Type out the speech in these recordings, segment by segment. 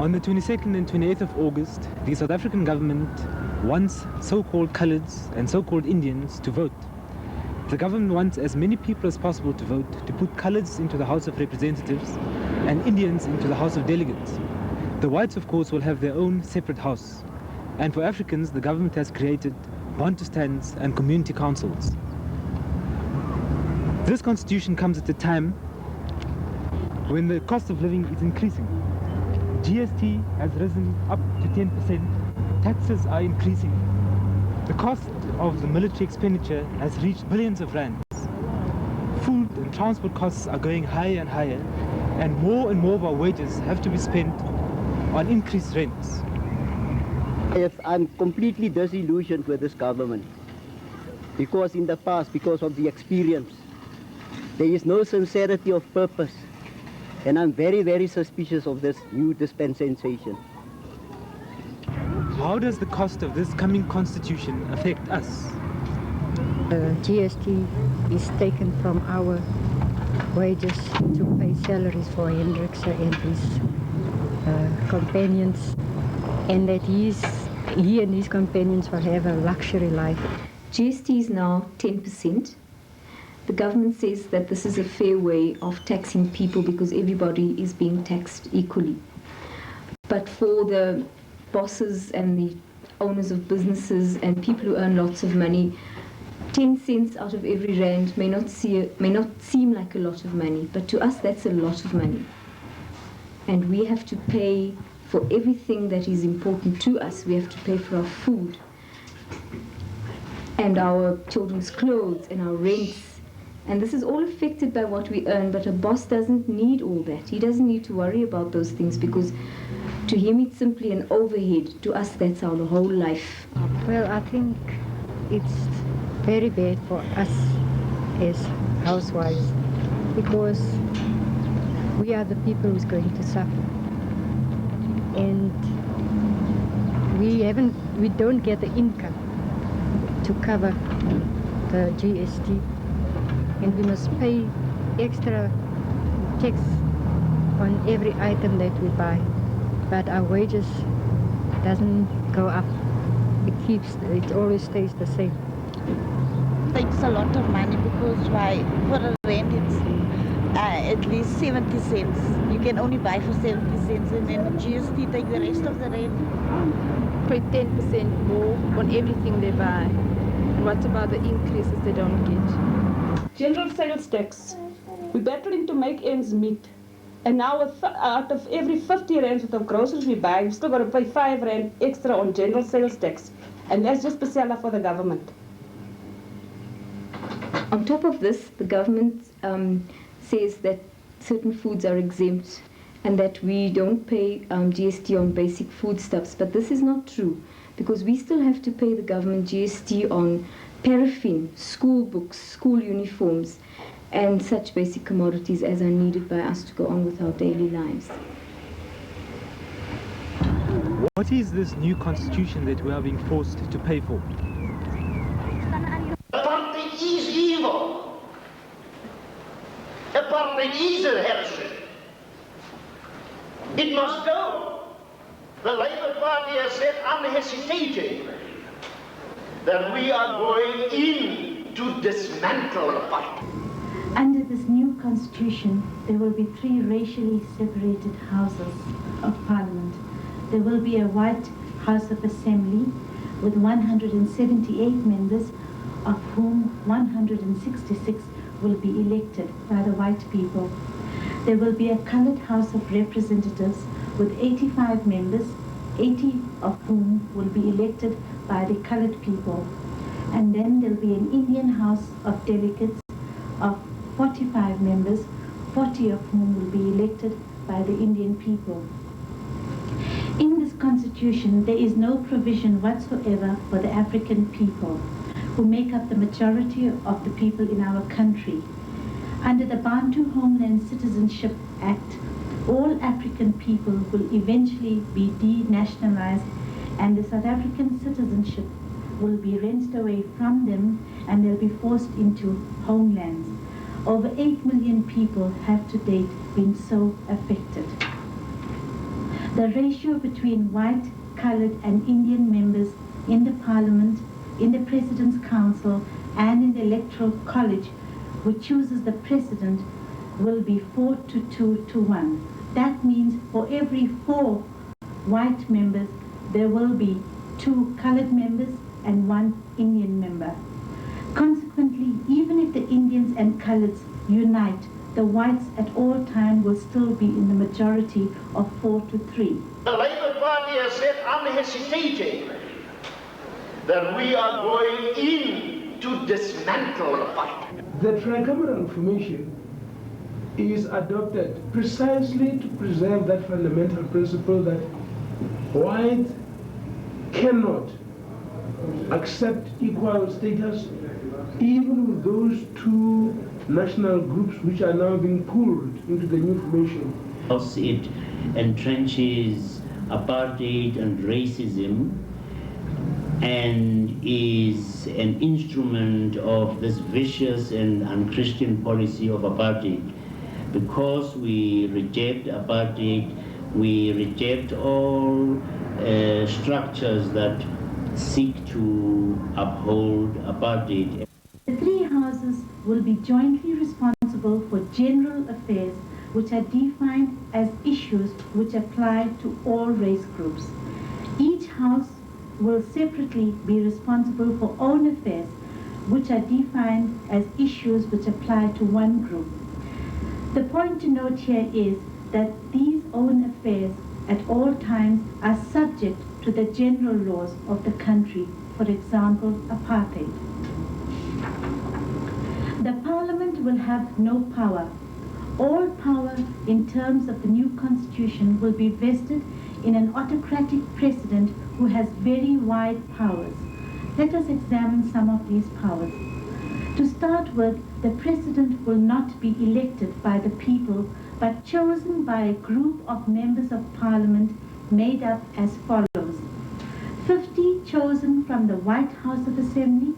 On the 22nd and 28th of August, the South African government wants so-called coloureds and so-called Indians to vote. The government wants as many people as possible to vote, to put coloureds into the House of Representatives and Indians into the House of Delegates. The whites, of course, will have their own separate house. And for Africans, the government has created Bantustans and community councils. This constitution comes at a time when the cost of living is increasing. GST has risen up to 10%, taxes are increasing. The cost of the military expenditure has reached billions of rands. Food and transport costs are going higher and higher, and more of our wages have to be spent on increased rents. I'm completely disillusioned with this government, because in the past, because of the experience, there is no sincerity of purpose. And I'm very, very suspicious of this new dispensation. How does the cost of this coming constitution affect us? GST is taken from our wages to pay salaries for Hendrikse and his companions, and that he and his companions will have a luxury life. GST is now 10%. The government says that this is a fair way of taxing people because everybody is being taxed equally. But for the bosses and the owners of businesses and people who earn lots of money, 10 cents out of every rand may not seem like a lot of money, but to us that's a lot of money. And we have to pay for everything that is important to us. We have to pay for our food and our children's clothes and our rents. And this is all affected by what we earn, but a boss doesn't need all that. He doesn't need to worry about those things because to him it's simply an overhead. To us that's our whole life. Well, I think it's very bad for us as housewives because we are the people who's going to suffer. And we don't get the income to cover the GST. And we must pay extra tax on every item that we buy. But our wages doesn't go up. It always stays the same. Takes a lot of money because for a rent it's at least 70 cents. You can only buy for 70 cents and then GST take the rest of the rent. Pay 10% more on everything they buy. And what about the increases they don't get? General sales tax. We're battling to make ends meet. And now out of every 50 rands worth of groceries we buy, we've still got to pay 5 rand extra on general sales tax. And that's just Priscilla for the government. On top of this, the government says that certain foods are exempt and that we don't pay GST on basic foodstuffs. But this is not true because we still have to pay the government GST on paraffin, school books, school uniforms, and such basic commodities as are needed by us to go on with our daily lives. What is this new constitution that we are being forced to pay for? Apartheid is evil. Apartheid is a heresy. It must go. The Labour Party has said unhesitatingly that we are going in to dismantle apartheid. Under this new constitution, there will be 3 racially separated houses of parliament. There will be a white House of Assembly with 178 members, of whom 166 will be elected by the white people. There will be a colored House of Representatives with 85 members, 80 of whom will be elected by the colored people. And then there will be an Indian House of Delegates of 45 members, 40 of whom will be elected by the Indian people. In this constitution, there is no provision whatsoever for the African people, who make up the majority of the people in our country. Under the Bantu Homeland Citizenship Act, all African people will eventually be denationalized and the South African citizenship will be wrenched away from them and they'll be forced into homelands. Over 8 million people have to date been so affected. The ratio between white, colored and Indian members in the Parliament, in the President's Council and in the Electoral College, which chooses the President, will be 4 to 2 to 1. That means for every 4 white members, there will be 2 colored members and 1 Indian member. Consequently, even if the Indians and coloreds unite, the whites at all times will still be in the majority of 4 to 3. The Labour Party has said unhesitatingly that we are going in to dismantle the fight. The Tri-Cameral formation is adopted precisely to preserve that fundamental principle that white cannot accept equal status even with those 2 national groups which are now being pulled into the new formation. It entrenches apartheid and racism and is an instrument of this vicious and unchristian policy of apartheid. Because we reject apartheid, we reject all structures that seek to uphold apartheid. The 3 houses will be jointly responsible for general affairs which are defined as issues which apply to all race groups. Each house will separately be responsible for own affairs which are defined as issues which apply to one group. The point to note here is that these own affairs at all times are subject to the general laws of the country, for example, apartheid. The Parliament will have no power. All power in terms of the new constitution will be vested in an autocratic president who has very wide powers. Let us examine some of these powers. To start with, the president will not be elected by the people, but chosen by a group of members of parliament made up as follows: 50 chosen from the White House of Assembly,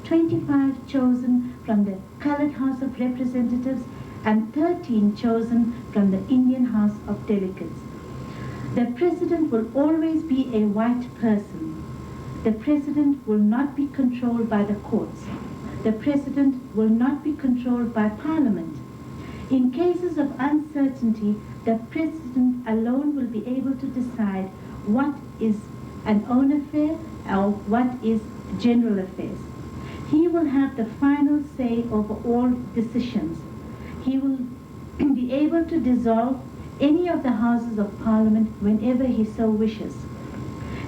25 chosen from the Colored House of Representatives, and 13 chosen from the Indian House of Delegates. The president will always be a white person. The president will not be controlled by the courts. The president will not be controlled by parliament. In cases of uncertainty, the president alone will be able to decide what is an own affair or what is general affairs. He will have the final say over all decisions. He will be able to dissolve any of the houses of parliament whenever he so wishes.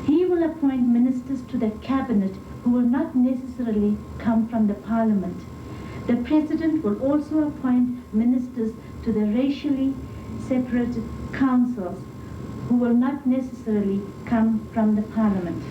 He will appoint ministers to the cabinet who will not necessarily come from the parliament. The president will also appoint ministers to the racially separated councils who will not necessarily come from the parliament.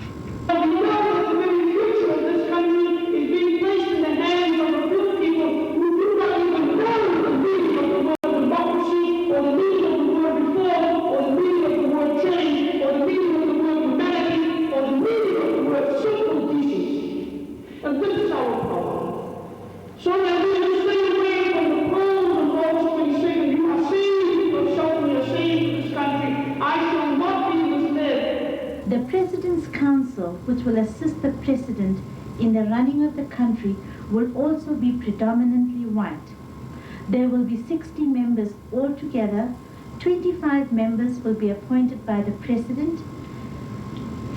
Which will assist the president in the running of the country will also be predominantly white. There will be 60 members altogether. 25 members will be appointed by the president.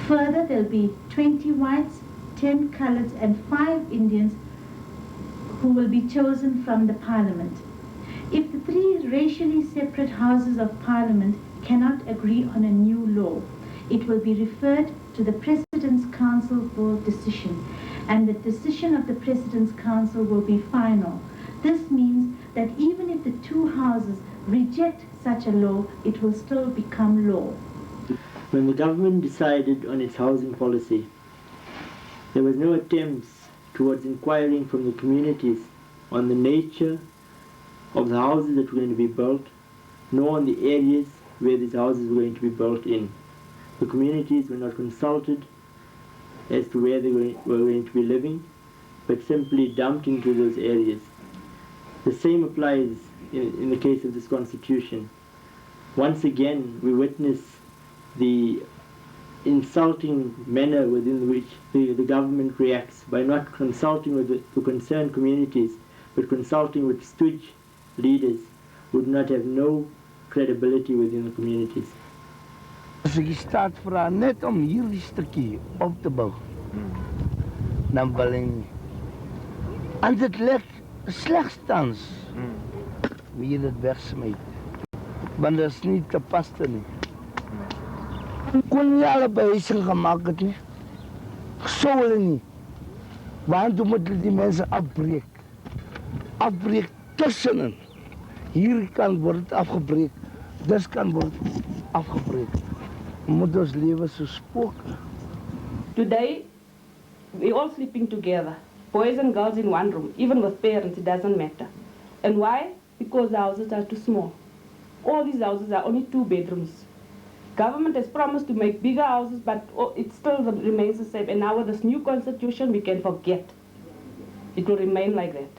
Further, there will be 20 whites, 10 coloreds and 5 Indians who will be chosen from the parliament. If the 3 racially separate houses of parliament cannot agree on a new law, it will be referred to the President's Council for decision, and the decision of the President's Council will be final. This means that even if the 2 houses reject such a law, it will still become law. When the government decided on its housing policy, there was no attempts towards inquiring from the communities on the nature of the houses that were going to be built, nor on the areas where these houses were going to be built in. The communities were not consulted as to where they were going to be living, but simply dumped into those areas. The same applies in the case of this constitution. Once again, we witness the insulting manner within which the government reacts by not consulting with the concerned communities, but consulting with stooge leaders, would not have no credibility within the communities. As ek die staat vra net om hierdie stukkie op te bou, dan wil hy nie. En dit lyk slegstens wie jy dit wegsmyt, want dit is nie te paste nie. Kon nie alle behuising gemaakt het nie, so hulle nie, want toe moet die mense afbreek tussenin. Hier kan word afgebreek, dis kan word afgebreek. Moet ons lewe so spook. Today, we're all sleeping together, boys and girls in one room, even with parents, it doesn't matter. And why? Because the houses are too small. All these houses are only 2 bedrooms. Government has promised to make bigger houses, but it still remains the same. And now with this new constitution, we can forget. It will remain like that.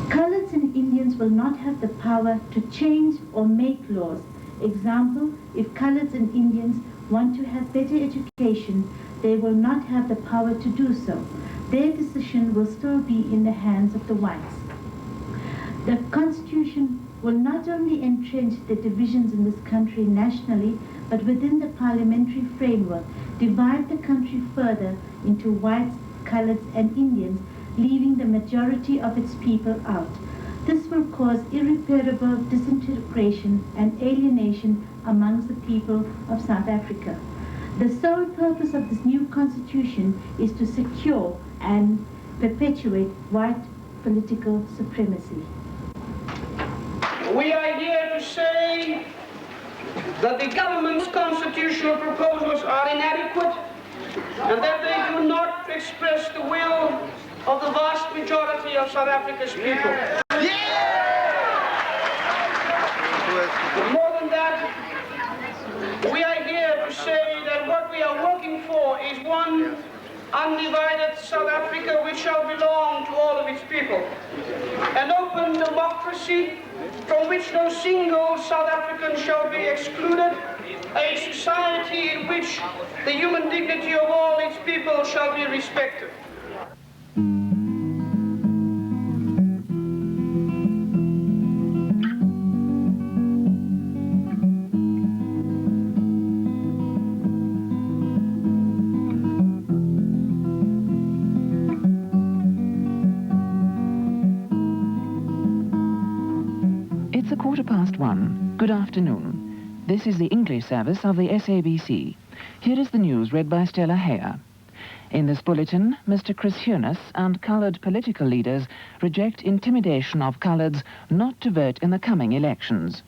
Coloureds and Indians will not have the power to change or make laws. Example, if coloureds and Indians want to have better education, they will not have the power to do so. Their decision will still be in the hands of the whites. The Constitution will not only entrench the divisions in this country nationally, but within the parliamentary framework, divide the country further into whites, coloureds and Indians, leaving the majority of its people out. This will cause irreparable disintegration and alienation amongst the people of South Africa. The sole purpose of this new constitution is to secure and perpetuate white political supremacy. We are here to say that the government's constitutional proposals are inadequate and that they do not express the will of the vast majority of South Africa's people. But more than that, we are here to say that what we are working for is one undivided South Africa which shall belong to all of its people. An open democracy from which no single South African shall be excluded. A society in which the human dignity of all its people shall be respected. It's 1:15. Good afternoon. This is the English service of the SABC. Here is the news read by Stella Heyer. In this bulletin, Mr. Chris Hunis and coloured political leaders reject intimidation of coloureds not to vote in the coming elections.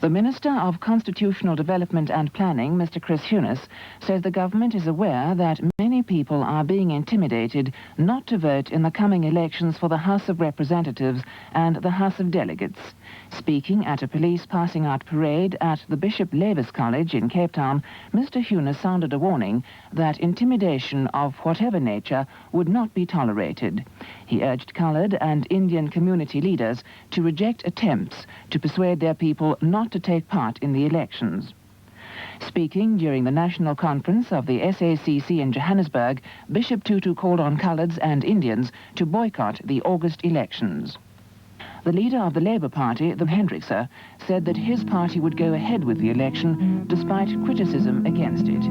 The Minister of Constitutional Development and Planning, Mr. Chris Hunis, says the government is aware that many people are being intimidated not to vote in the coming elections for the House of Representatives and the House of Delegates. Speaking at a police passing out parade at the Bishop Lavis College in Cape Town, Mr. Hunis sounded a warning that intimidation of whatever nature would not be tolerated. He urged coloured and Indian community leaders to reject attempts to persuade their people not to take part in the elections. Speaking during the national conference of the SACC in Johannesburg, Bishop Tutu called on coloureds and Indians to boycott the August elections. The leader of the Labour Party, the Hendrikse, said that his party would go ahead with the election despite criticism against it.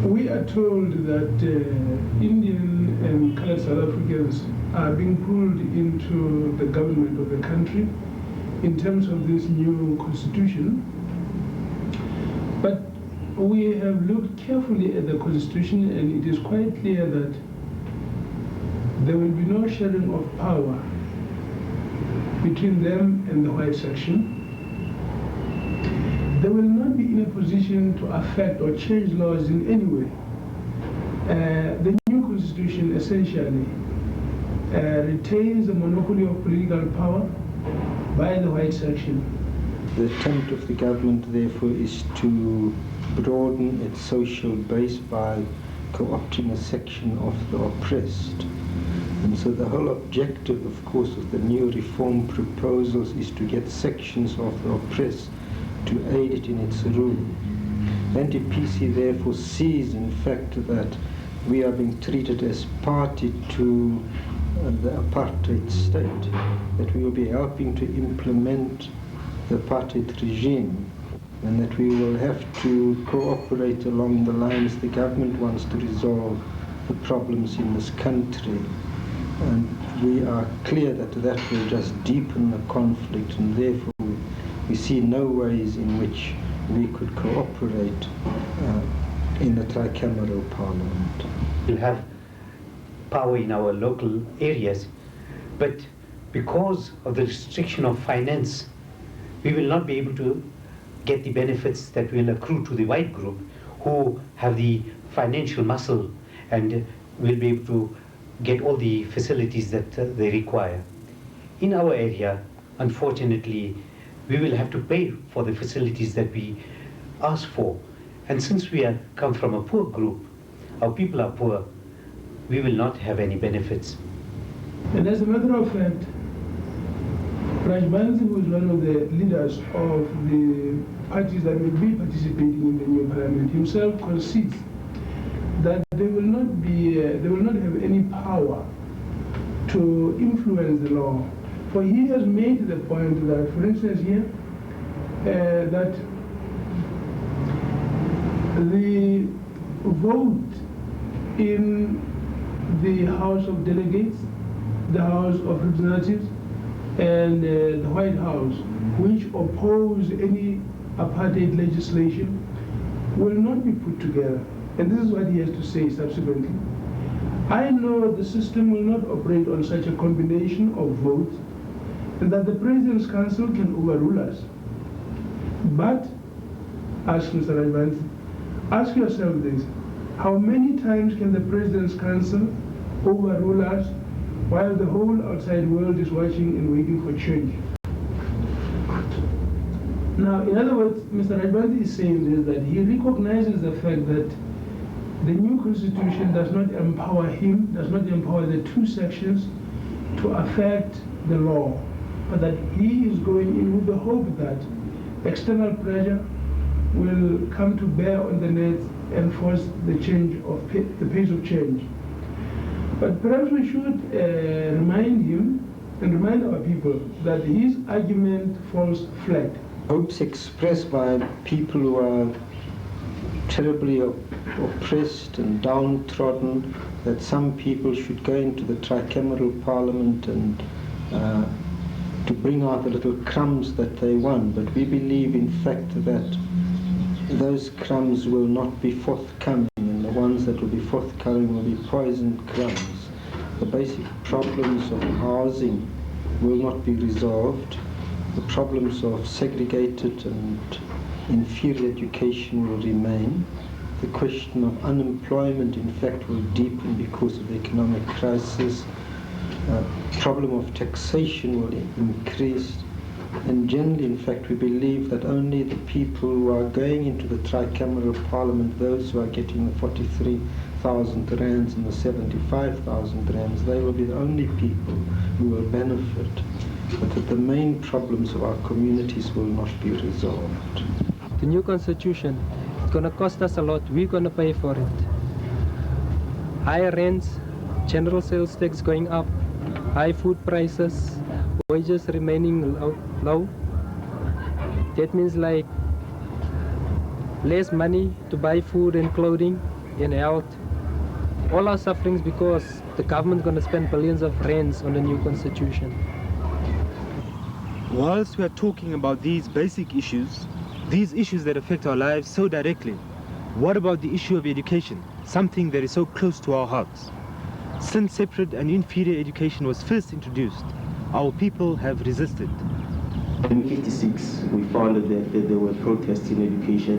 We are told that Indian and colored South Africans are being pulled into the government of the country in terms of this new constitution. But we have looked carefully at the constitution and it is quite clear that there will be no sharing of power between them and the white section. they will not be in a position to affect or change laws in any way. The new constitution essentially retains the monopoly of political power by the white section. The attempt of the government, therefore, is to broaden its social base by co-opting a section of the oppressed. And so the whole objective, of course, of the new reform proposals is to get sections of the oppressed to aid it in its rule. NDPC therefore sees, in fact, that we are being treated as party to the apartheid state, that we will be helping to implement the apartheid regime, and that we will have to cooperate along the lines the government wants to resolve the problems in this country. And we are clear that that will just deepen the conflict, and therefore we see no ways in which we could cooperate in the Tri-Cameral Parliament. We have power in our local areas, but because of the restriction of finance, we will not be able to get the benefits that will accrue to the white group who have the financial muscle and will be able to get all the facilities that they require. In our area, unfortunately, we will have to pay for the facilities that we ask for. And since we come from a poor group, our people are poor, we will not have any benefits. And as a matter of fact, Rajbansi, who is one of the leaders of the parties that will be participating in the new parliament, himself concedes that they will not have any power to influence the law. For he has made the point that, for instance, here, that the vote in the House of Delegates, the House of Representatives, and the White House, which oppose any apartheid legislation, will not be put together. And this is what he has to say subsequently. I know the system will not operate on such a combination of votes, and that the President's Council can overrule us. But, ask Mr. Rajbansi, ask yourself this: how many times can the President's Council overrule us while the whole outside world is watching and waiting for change? Now, in other words, Mr. Rajbansi is saying this, that he recognizes the fact that the new constitution does not empower him, does not empower the two sections to affect the law, but that he is going in with the hope that external pressure will come to bear on the net and force the change of the pace of change. But perhaps we should remind him and remind our people that his argument falls flat. Hopes expressed by people who are terribly oppressed and downtrodden, that some people should go into the Tri-Cameral Parliament and to bring out the little crumbs that they want. But we believe, in fact, that those crumbs will not be forthcoming, and the ones that will be forthcoming will be poisoned crumbs. The basic problems of housing will not be resolved. The problems of segregated and inferior education will remain. The question of unemployment, in fact, will deepen because of the economic crisis. Problem of taxation will increase. And generally, in fact, we believe that only the people who are going into the Tri-Cameral Parliament, those who are getting the 43,000 rands and the 75,000 rands, they will be the only people who will benefit. But that the main problems of our communities will not be resolved. The new constitution is going to cost us a lot. We're going to pay for it. Higher rents, general sales tax going up, high food prices, wages remaining low. That means like less money to buy food and clothing and health. All our sufferings because the government's going to spend billions of rands on the new constitution. Whilst we are talking about these basic issues, these issues that affect our lives so directly, what about the issue of education, something that is so close to our hearts? Since separate and inferior education was first introduced, our people have resisted. In 1956, we found that there were protests in education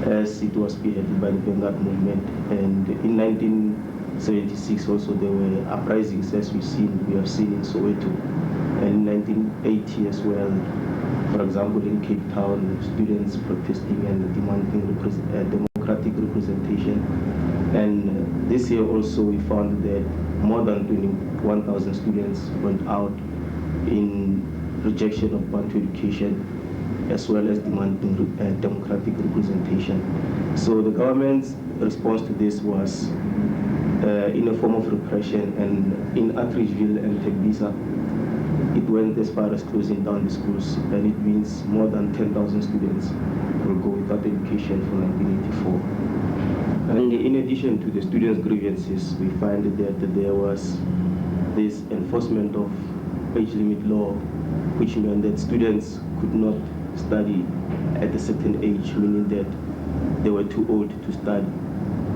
as it was spearheaded by the Vanguard movement. And in 1976 also there were uprisings as we have seen in Soweto. And in 1980 as well, for example in Cape Town, students protesting and demanding democratic representation. And this year also we found that more than 21,000 students went out in rejection of Bantu education, as well as demanding democratic representation. So the government's response to this was in a form of repression, and in Atteridgeville and Tegbisa, it went as far as closing down the schools, and it means more than 10,000 students will go without education from 1984. And in addition to the students' grievances, we find that there was this enforcement of age limit law, which meant that students could not study at a certain age, meaning that they were too old to study.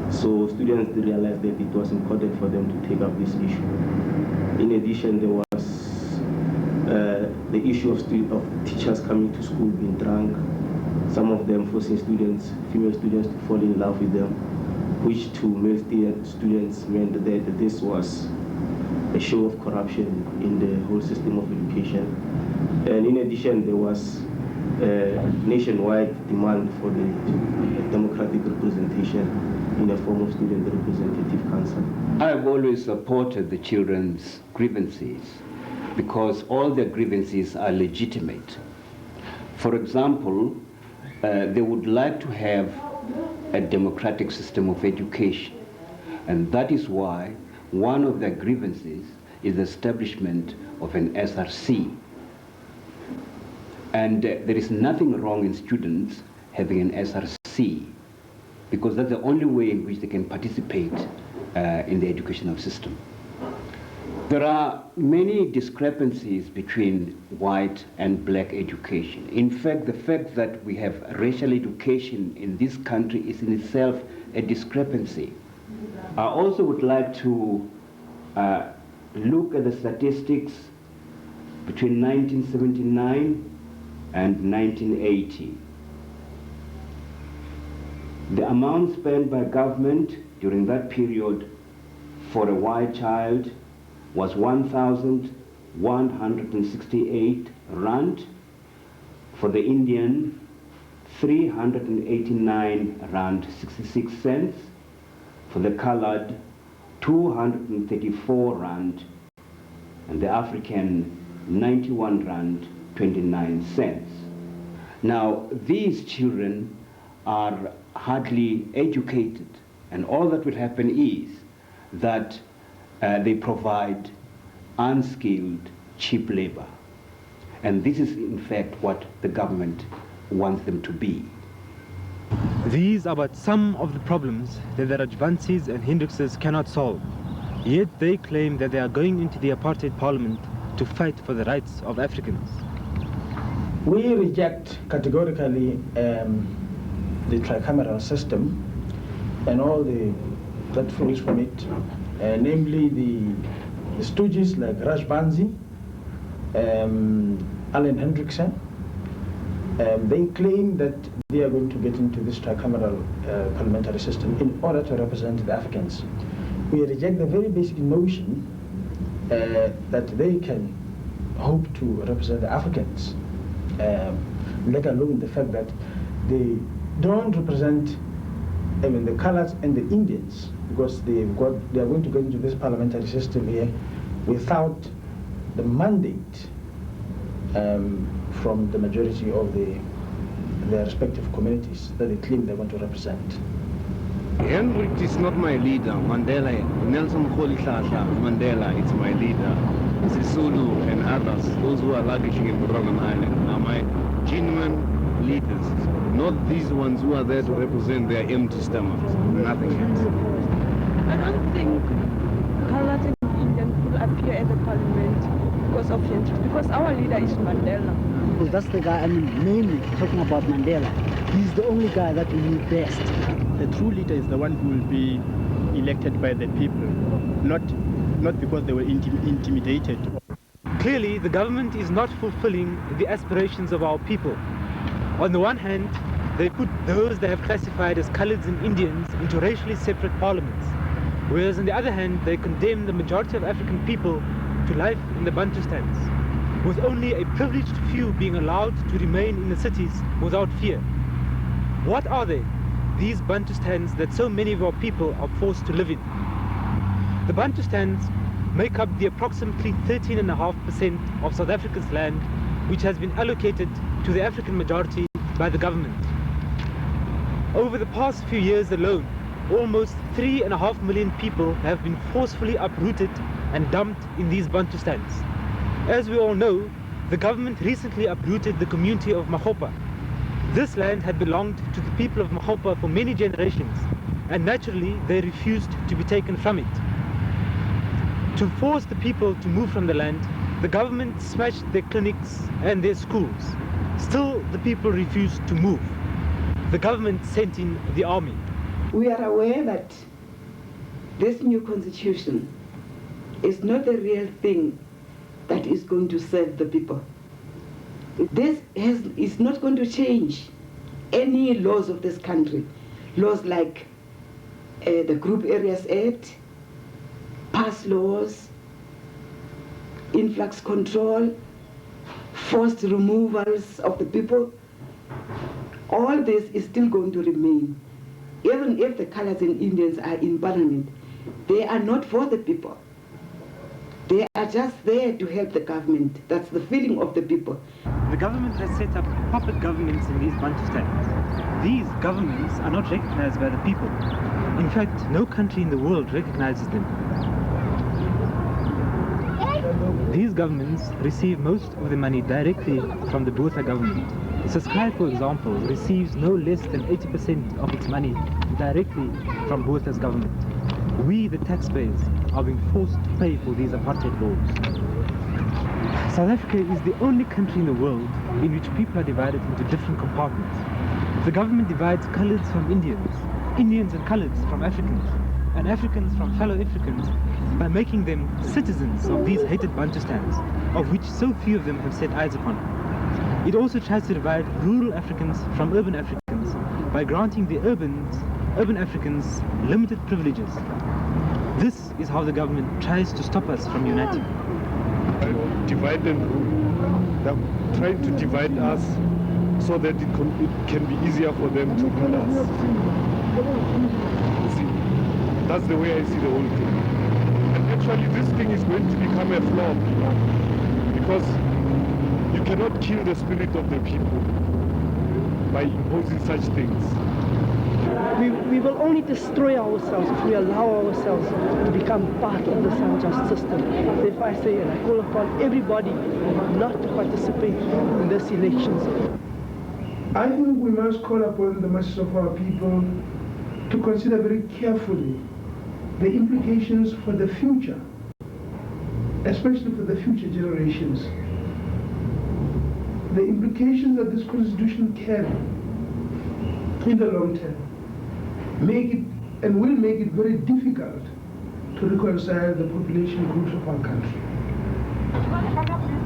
So students realized that it was important for them to take up this issue. In addition, there was the issue of teachers coming to school being drunk, some of them forcing female students to fall in love with them, which to male students meant that this was a show of corruption in the whole system of education. And in addition, there was a nationwide demand for the democratic representation in a form of student representative council. I've always supported the children's grievances because all their grievances are legitimate. For example, they would like to have a democratic system of education, and that is why one of their grievances is the establishment of an SRC. And there is nothing wrong in students having an SRC, because that's the only way in which they can participate in the educational system. There are many discrepancies between white and black education. In fact, the fact that we have racial education in this country is in itself a discrepancy. I also would like to look at the statistics between 1979 and 1980. The amount spent by government during that period for a white child was 1,168 rand. For the Indian, 389 rand 66 cents. For the colored, 234 rand, and the African, 91 rand 29 cents. Now, these children are hardly educated, and all that will happen is that they provide unskilled, cheap labor. And this is in fact what the government wants them to be. These are but some of the problems that the Rajvansis and Hendrikses cannot solve. Yet they claim that they are going into the Apartheid Parliament to fight for the rights of Africans. We reject categorically the tri-cameral system and all that flows from it, namely the stooges like Rajvansi, Allen Hendriksen. They claim that they are going to get into this tri-cameral parliamentary system in order to represent the Africans. We reject the very basic notion that they can hope to represent the Africans, let alone the fact that they don't represent even the colors and the Indians, because they are going to get into this parliamentary system here without the mandate from the majority of their respective communities that they claim they want to represent. Hendrik is not my leader. Mandela, Nelson Rolihlahla, Mandela, it's my leader. Sisulu and others, those who are languishing in Robben Island, are my genuine leaders, not these ones who are there to represent their empty stomachs, nothing else. I don't think colored and Indian will appear at the parliament because of Hendrix, because our leader is Mandela. That's the guy, I mean, mainly talking about Mandela. He's the only guy that we need best. The true leader is the one who will be elected by the people, not because they were intimidated. Clearly, the government is not fulfilling the aspirations of our people. On the one hand, they put those they have classified as coloureds and Indians into racially separate parliaments, whereas on the other hand, they condemn the majority of African people to life in the Bantustans, with only a privileged few being allowed to remain in the cities without fear. What are they, these Bantustans that so many of our people are forced to live in? The Bantustans make up the approximately 13.5% of South Africa's land, which has been allocated to the African majority by the government. Over the past few years alone, almost 3.5 million people have been forcefully uprooted and dumped in these Bantustans. As we all know, the government recently uprooted the community of Makgopa. This land had belonged to the people of Makgopa for many generations, and naturally they refused to be taken from it. To force the people to move from the land, the government smashed their clinics and their schools. Still, the people refused to move. The government sent in the army. We are aware that this new constitution is not the real thing that is going to serve the people. This is not going to change any laws of this country. Laws like the Group Areas Act, pass laws, influx control, forced removals of the people. All this is still going to remain. Even if the colours and Indians are in parliament, they are not for the people. They are just there to help the government. That's the feeling of the people. The government has set up puppet governments in these Bantustans. These governments are not recognized by the people. In fact, no country in the world recognizes them. These governments receive most of the money directly from the Boesak government. Saskai, for example, receives no less than 80% of its money directly from Boesak's government. We, the taxpayers, are being forced to pay for these apartheid laws. South Africa is the only country in the world in which people are divided into different compartments. The government divides coloureds from Indians, Indians and coloureds from Africans, and Africans from fellow Africans by making them citizens of these hated Bantustans, of which so few of them have set eyes upon. It also tries to divide rural Africans from urban Africans by granting the urban Africans limited privileges. This is how the government tries to stop us from uniting. Divide and rule. They're trying to divide us so that it can be easier for them to rule us. See, that's the way I see the whole thing. And actually this thing is going to become a flop because you cannot kill the spirit of the people by imposing such things. We will only destroy ourselves if we allow ourselves to become part of this unjust system. If I say, and I call upon everybody not to participate in these elections. I think we must call upon the masses of our people to consider very carefully the implications for the future, especially for the future generations. The implications that this constitution carry in the long term will make it very difficult to reconcile the population groups of our country.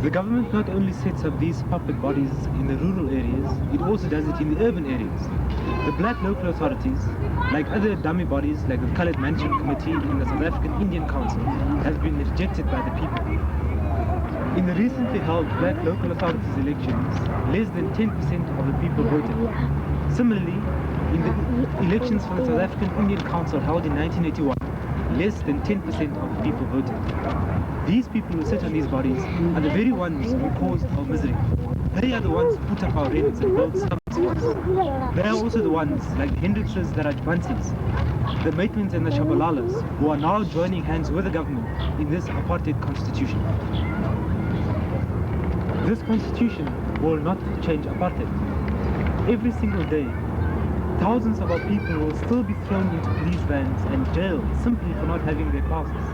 The government not only sets up these puppet bodies in the rural areas, it also does it in the urban areas. The black local authorities, like other dummy bodies like the Coloured Management Committee and the South African Indian Council, has been rejected by the people. In the recently held black local authorities elections, less than 10% of the people voted. Similarly, in the elections for the South African Indian Council held in 1981, less than 10% of the people voted. These people who sit on these bodies are the very ones who caused our misery. They are the ones who put up our rents and built slums for us. They are also the ones, like the Hendrickses, the Rajbansis, the Maitmans and the Shabalalas, who are now joining hands with the government in this apartheid constitution. This constitution will not change apartheid. Every single day, thousands of our people will still be thrown into police vans and jailed simply for not having their passes.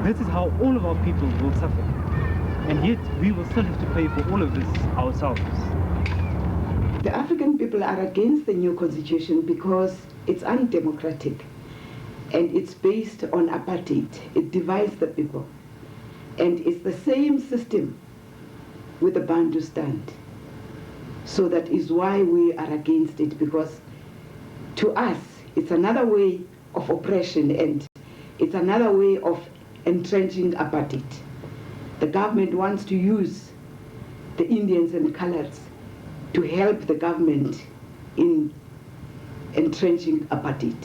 This is how all of our people will suffer. And yet, we will still have to pay for all of this ourselves. The African people are against the new constitution because it's undemocratic and it's based on apartheid. It divides the people. And it's the same system with the Bantu stand. So that is why we are against it, because to us, it's another way of oppression and it's another way of entrenching apartheid. The government wants to use the Indians and colors to help the government in entrenching apartheid.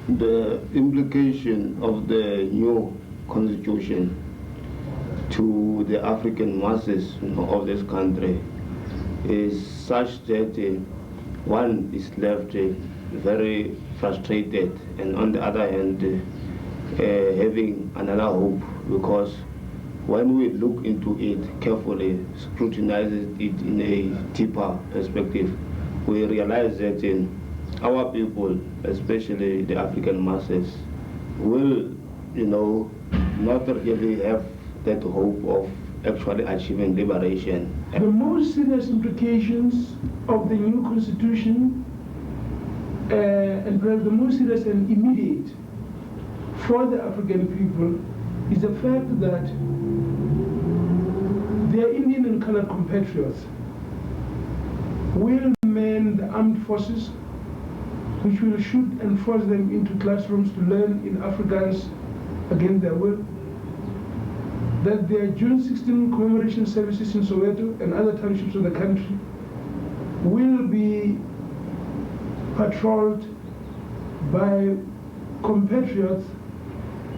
The implication of the new constitution to the African masses of this country is such that one is left very frustrated, and on the other hand having another hope, because when we look into it carefully, scrutinize it in a deeper perspective, we realize that our people, especially the African masses, will, not really have that hope of actually achieving liberation. The most serious implications of the new constitution, and perhaps the most serious and immediate for the African people, is the fact that their Indian and colored compatriots will man the armed forces, which will shoot and force them into classrooms to learn in Afrikaans against their will, that their June 16 commemoration services in Soweto and other townships of the country will be patrolled by compatriots,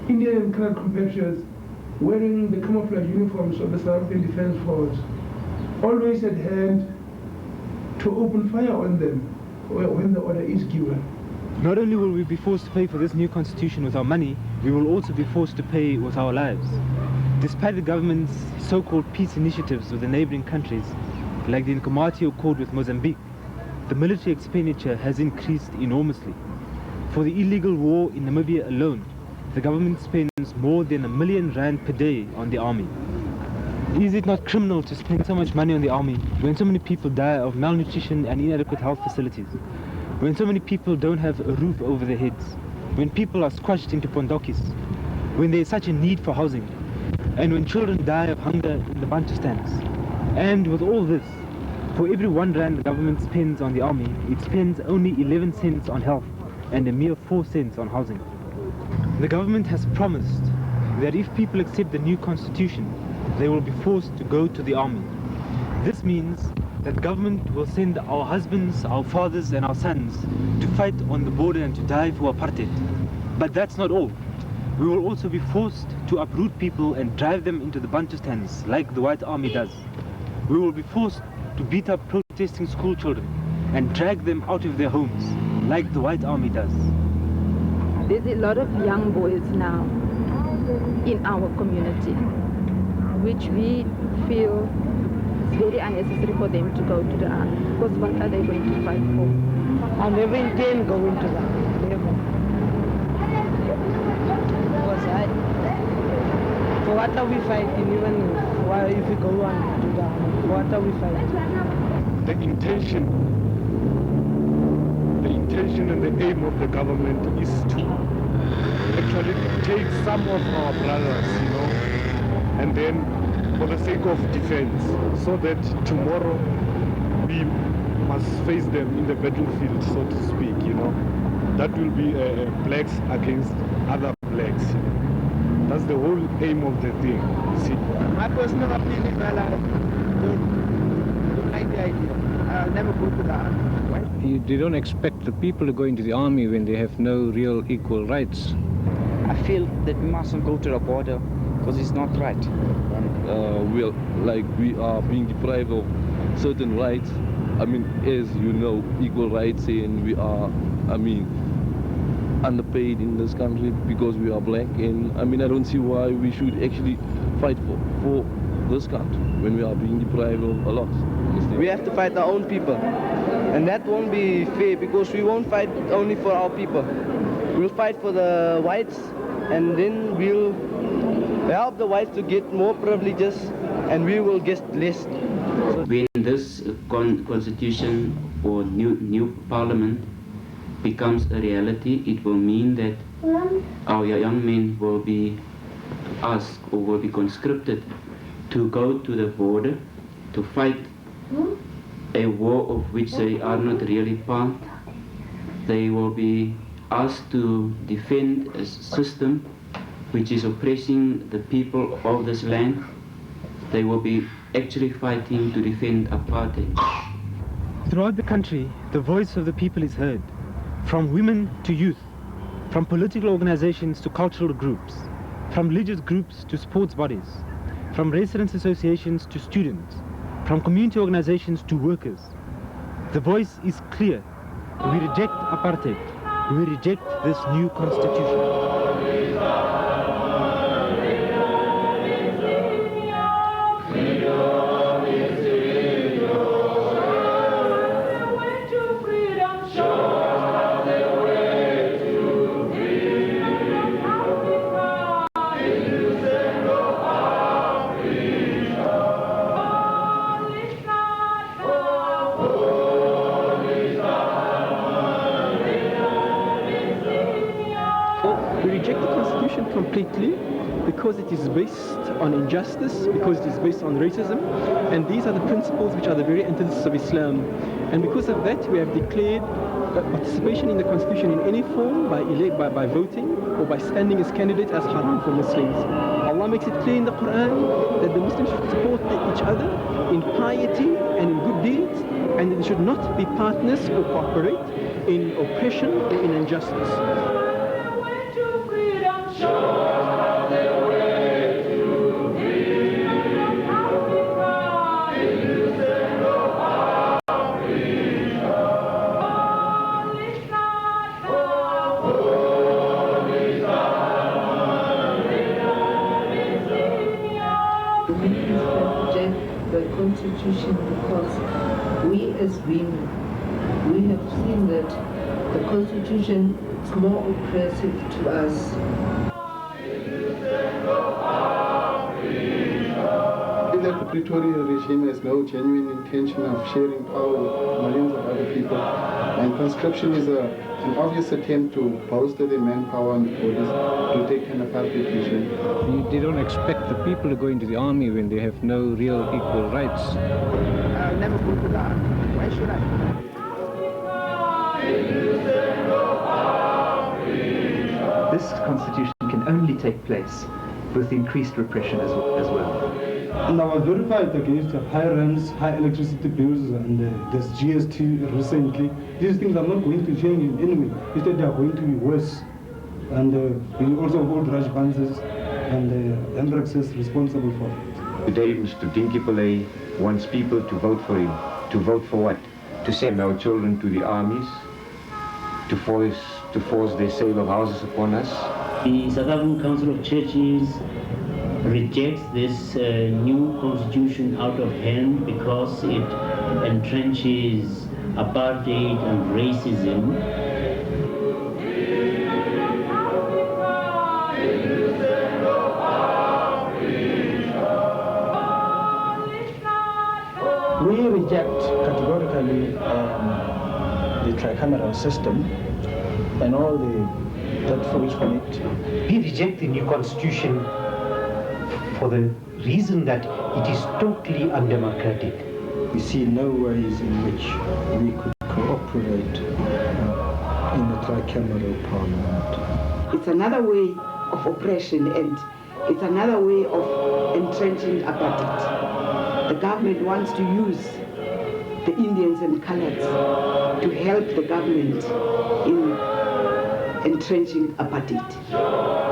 Indian and colored compatriots, wearing the camouflage uniforms of the South African Defense Force, always at hand to open fire on them when the order is given. Not only will we be forced to pay for this new constitution with our money, we will also be forced to pay with our lives. Despite the government's so-called peace initiatives with the neighboring countries, like the Nkomathi Accord with Mozambique, the military expenditure has increased enormously. For the illegal war in Namibia alone, the government spends more than R1 million per day on the army. Is it not criminal to spend so much money on the army when so many people die of malnutrition and inadequate health facilities? When so many people don't have a roof over their heads? When people are squashed into pondokis? When there is such a need for housing? And when children die of hunger in the Bantustans? And with all this, for every R1 the government spends on the army, it spends only 11 cents on health and a mere 4 cents on housing. The government has promised that if people accept the new constitution, they will be forced to go to the army. This means that government will send our husbands, our fathers and our sons to fight on the border and to die for apartheid. But that's not all. We will also be forced to uproot people and drive them into the Bantustans like the White Army does. We will be forced to beat up protesting school children and drag them out of their homes like the White Army does. There's a lot of young boys now in our community, which we feel it's very unnecessary for them to go to the army, because what are they going to fight for? I never intend going to the army, never. Because for what are we fighting, even if we go on to the army, what are we fighting? The intention and the aim of the government is to actually take some of our brothers, and then for the sake of defense, so that tomorrow we must face them in the battlefield, so to speak, That will be blacks against other blacks. That's the whole aim of the thing, you see. My personal opinion is that I don't like the idea. I'll never go to the army. They don't expect the people to go into the army when they have no real equal rights. I feel that we mustn't go to the border because it's not right. We are being deprived of certain rights. As you know, equal rights, and we are, underpaid in this country because we are black. And I don't see why we should actually fight for this country when we are being deprived of a lot. We have to fight our own people, and that won't be fair because we won't fight only for our people. We'll fight for the whites, and then we'll help the whites to get more privileges, and we will get less. When this constitution or new parliament becomes a reality, it will mean that our young men will be asked or will be conscripted to go to the border to fight a war of which they are not really part. They will be asked to defend a system which is oppressing the people of this land. They will be actually fighting to defend apartheid. Throughout the country, the voice of the people is heard, from women to youth, from political organizations to cultural groups, from religious groups to sports bodies, from residents' associations to students, from community organizations to workers. The voice is clear. We reject apartheid. We reject this new constitution. Completely, because it is based on injustice, because it is based on racism, and these are the principles which are the very antithesis of Islam. And because of that, we have declared that participation in the constitution in any form, by voting or by standing as candidates, as haram for Muslims. Allah makes it clear in the Quran that the Muslims should support each other in piety and in good deeds, and that they should not be partners or cooperate in oppression or in injustice. Constitution, because we as women, we have seen that the Constitution is more oppressive to us. That the Pretoria regime has no genuine intention of sharing power with millions of other people, and conscription is an obvious attempt to bolster the manpower and borders to take an apartheid regime. They don't expect the people to go into the army when they have no real equal rights. I'll never go to the army. Why should I? This constitution can only take place with increased repression as well. And I was verified against high rents, high electricity bills, and there's GST recently. These things are not going to change in any way. Instead, they are going to be worse. And we also hold Raj Banzes and Hendricks is responsible for it. Today, Mr. Dinkipale wants people to vote for him. To vote for what? To send our children to the armies, to force their sale of houses upon us. The South African Council of Churches rejects this new constitution out of hand because it entrenches apartheid and racism. We reject categorically the tri-cameral system and all that flows from it. We reject the new constitution for the reason that it is totally undemocratic. We see no ways in which we could cooperate in the Tri-Cameral Parliament. It's another way of oppression, and it's another way of entrenching apartheid. The government wants to use the Indians and Coloureds to help the government in entrenching apartheid.